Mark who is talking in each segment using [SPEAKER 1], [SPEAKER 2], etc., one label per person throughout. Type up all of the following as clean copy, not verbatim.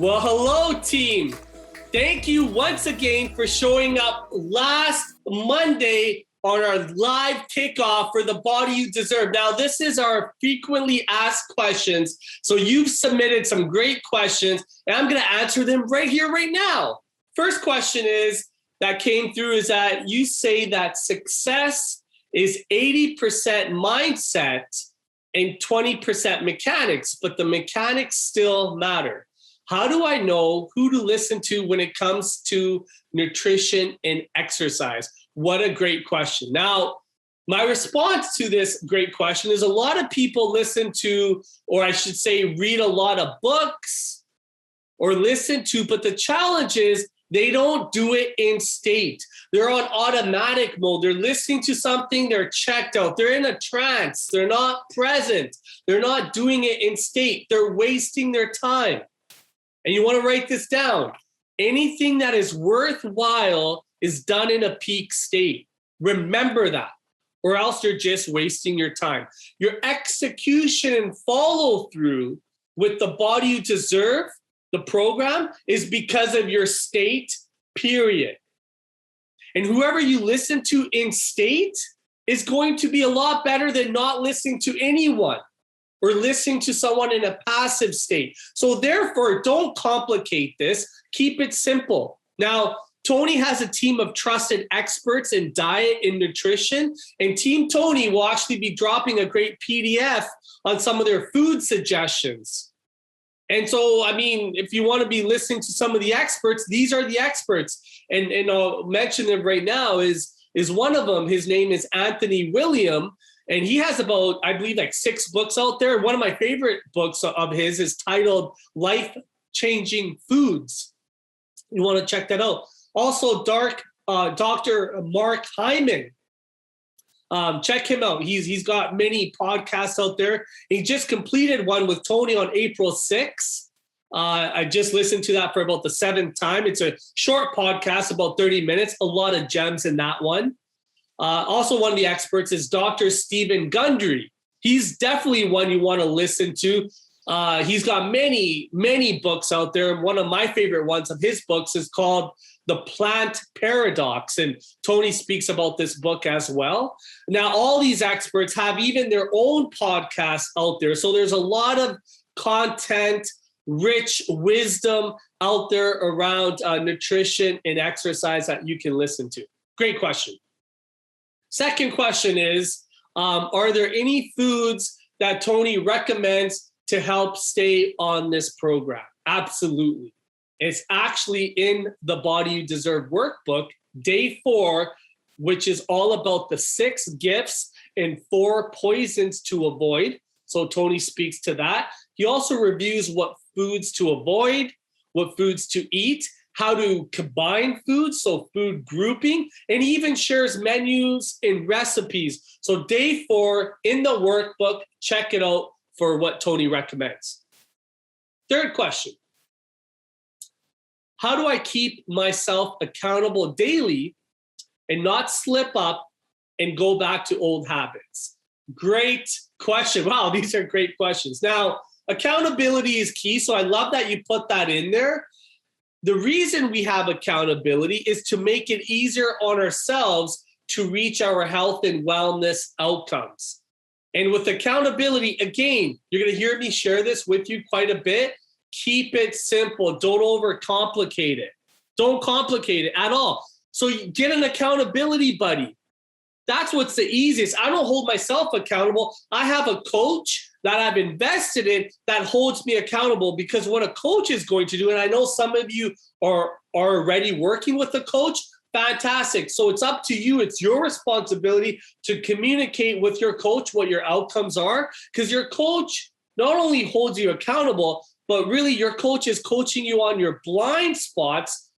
[SPEAKER 1] Well, hello, team. Thank you once again for showing up last Monday on our live kickoff for The Body You Deserve. Now, this is our frequently asked questions. So you've submitted some great questions, and I'm going to answer them right here, right now. First question that came through is that you say that success is 80% mindset and 20% mechanics, but the mechanics still matter. How do I know who to listen to when it comes to nutrition and exercise? What a great question. Now, my response to this great question is a lot of people listen to, or I should say, read a lot of books or listen to, but the challenge is they don't do it in state. They're on automatic mode. They're listening to something, they're checked out. They're in a trance. They're not present. They're not doing it in state. They're wasting their time. And you want to write this down. Anything that is worthwhile is done in a peak state. Remember that, or else you're just wasting your time. Your execution and follow through with The Body You Deserve, the program, is because of your state, period. And whoever you listen to in state is going to be a lot better than not listening to anyone or listening to someone in a passive state. So therefore, don't complicate this. Keep it simple. Now, Tony has a team of trusted experts in diet and nutrition, and Team Tony will actually be dropping a great PDF on some of their food suggestions. And so, I mean, if you want to be listening to some of the experts, these are the experts. And I'll mention them right now is one of them. His name is Anthony William. And he has about, I believe, like 6 books out there. One of my favorite books of his is titled Life-Changing Foods. You want to check that out. Also, Dr. Mark Hyman. Check him out. He's got many podcasts out there. He just completed one with Tony on April 6th. I just listened to that for about the 7th time. It's a short podcast, about 30 minutes. A lot of gems in that one. Also, one of the experts is Dr. Stephen Gundry. He's definitely one you want to listen to. He's got many, many books out there. One of my favorite ones of his books is called The Plant Paradox. And Tony speaks about this book as well. Now, all these experts have even their own podcasts out there. So there's a lot of content, rich wisdom out there around nutrition and exercise that you can listen to. Great question. Second question is, are there any foods that Tony recommends to help stay on this program? Absolutely. It's actually in the Body You Deserve workbook, day 4, which is all about the 6 gifts and 4 poisons to avoid. So Tony speaks to that. He also reviews what foods to avoid, what foods to eat, how to combine foods, so food grouping, and he even shares menus and recipes. So day 4 in the workbook, check it out for what Tony recommends. Third question. How do I keep myself accountable daily and not slip up and go back to old habits? Great question. Wow, these are great questions. Now, accountability is key, so I love that you put that in there. The reason we have accountability is to make it easier on ourselves to reach our health and wellness outcomes. And with accountability, again, you're going to hear me share this with you quite a bit. Keep it simple. Don't overcomplicate it. Don't complicate it at all. So you get an accountability buddy. That's what's the easiest. I don't hold myself accountable. I have a coach that I've invested in that holds me accountable, because what a coach is going to do, and I know some of you are already working with a coach, fantastic. So it's up to you. It's your responsibility to communicate with your coach what your outcomes are, because your coach not only holds you accountable, but really your coach is coaching you on your blind spots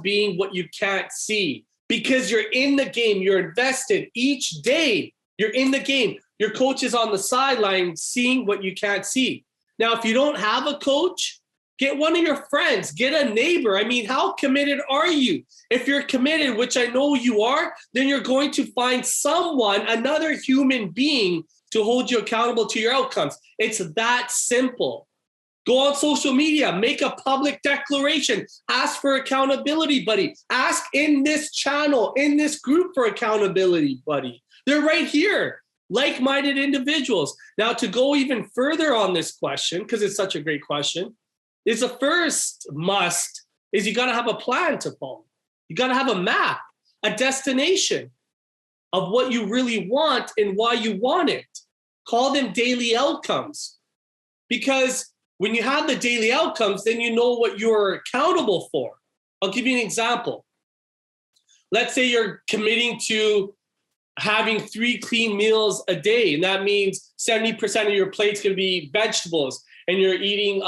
[SPEAKER 1] being what you can't see. Because you're in the game, you're invested each day, you're in the game. Your coach is on the sideline seeing what you can't see. Now, if you don't have a coach, get one of your friends, get a neighbor. I mean, how committed are you? If you're committed, which I know you are, then you're going to find someone, another human being, to hold you accountable to your outcomes. It's that simple. Go on social media, make a public declaration, ask for accountability buddy. Ask in this channel, in this group for accountability buddy. They're right here, like-minded individuals. Now, to go even further on this question, because it's such a great question, is the first must is you got to have a plan to follow. You got to have a map, a destination of what you really want and why you want it. Call them daily outcomes. Because when you have the daily outcomes, then you know what you're accountable for. I'll give you an example. Let's say you're committing to having 3 clean meals a day, and that means 70% of your plate's going to be vegetables, and you're eating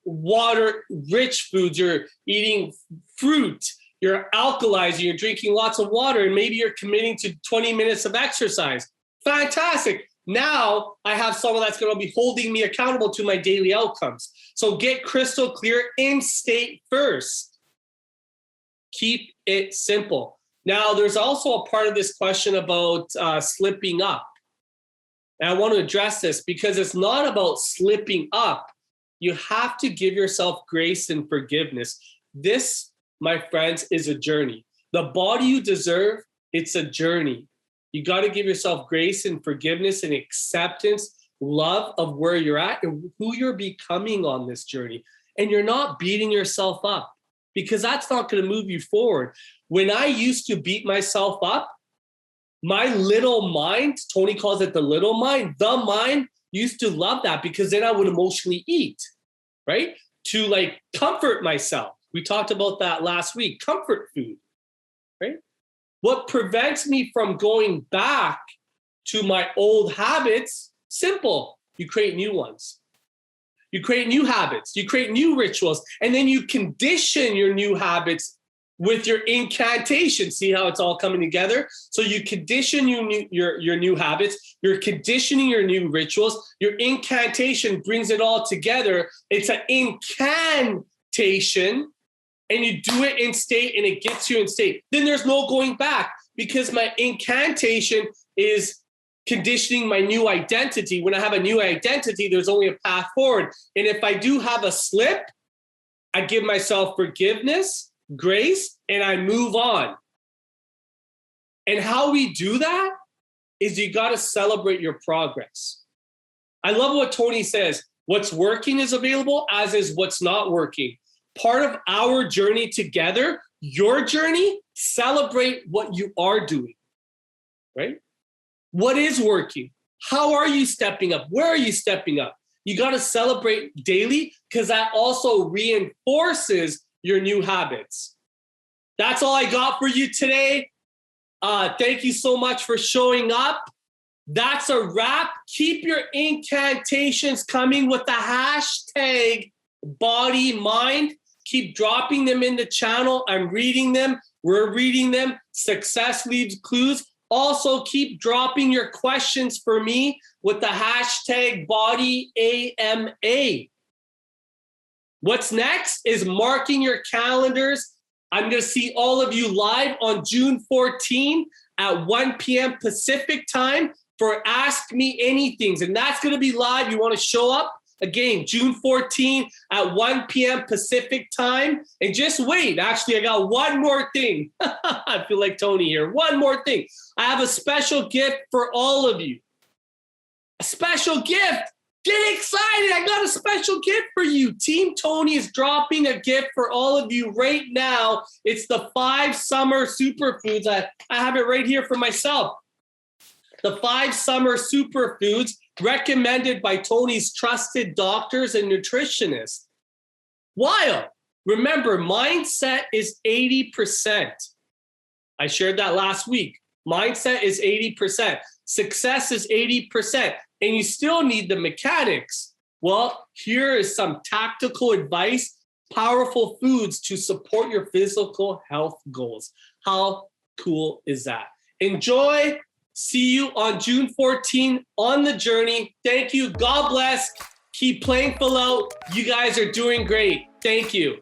[SPEAKER 1] water-rich foods, you're eating fruit, you're alkalizing, you're drinking lots of water, and maybe you're committing to 20 minutes of exercise. Fantastic. Now I have someone that's going to be holding me accountable to my daily outcomes. So get crystal clear in state first. Keep it simple. Now, there's also a part of this question about slipping up. And I want to address this because it's not about slipping up. You have to give yourself grace and forgiveness. This, my friends, is a journey. The body you deserve, it's a journey. You got to give yourself grace and forgiveness and acceptance, love of where you're at and who you're becoming on this journey. And you're not beating yourself up because that's not going to move you forward. When I used to beat myself up, my little mind, Tony calls it the mind used to love that because then I would emotionally eat, right? To like comfort myself. We talked about that last week, comfort food, right? What prevents me from going back to my old habits? Simple. You create new ones. You create new habits. You create new rituals. And then you condition your new habits with your incantation. See how it's all coming together? So you condition your new habits. You're conditioning your new rituals. Your incantation brings it all together. It's an incantation. And you do it in state and it gets you in state. Then there's no going back because my incantation is conditioning my new identity. When I have a new identity, there's only a path forward. And if I do have a slip, I give myself forgiveness, grace, and I move on. And how we do that is you got to celebrate your progress. I love what Tony says. What's working is available, as is what's not working. Part of our journey together, your journey, celebrate what you are doing, right? What is working? How are you stepping up? Where are you stepping up? You got to celebrate daily because that also reinforces your new habits. That's all I got for you today. Thank you so much for showing up. That's a wrap. Keep your incantations coming with the hashtag BODYMIND. Keep dropping them in the channel. I'm reading them. We're reading them. Success leaves clues. Also, keep dropping your questions for me with the hashtag BODYAMA. What's next is marking your calendars. I'm going to see all of you live on June 14 at 1 p.m. Pacific time for Ask Me Anythings. And that's going to be live. You want to show up? Again, June 14 at 1 p.m. Pacific time. And just wait. Actually, I got one more thing. I feel like Tony here. One more thing. I have a special gift for all of you. A special gift. Get excited. I got a special gift for you. Team Tony is dropping a gift for all of you right now. It's the 5 summer superfoods. I have it right here for myself. The 5 summer superfoods recommended by Tony's trusted doctors and nutritionists. Wild. Remember, mindset is 80%. I shared that last week. Mindset is 80%. Success is 80%. And you still need the mechanics. Well, here is some tactical advice, powerful foods to support your physical health goals. How cool is that? Enjoy. See you on June 14 on the journey. Thank you. God bless. Keep playing full out. You guys are doing great. Thank you.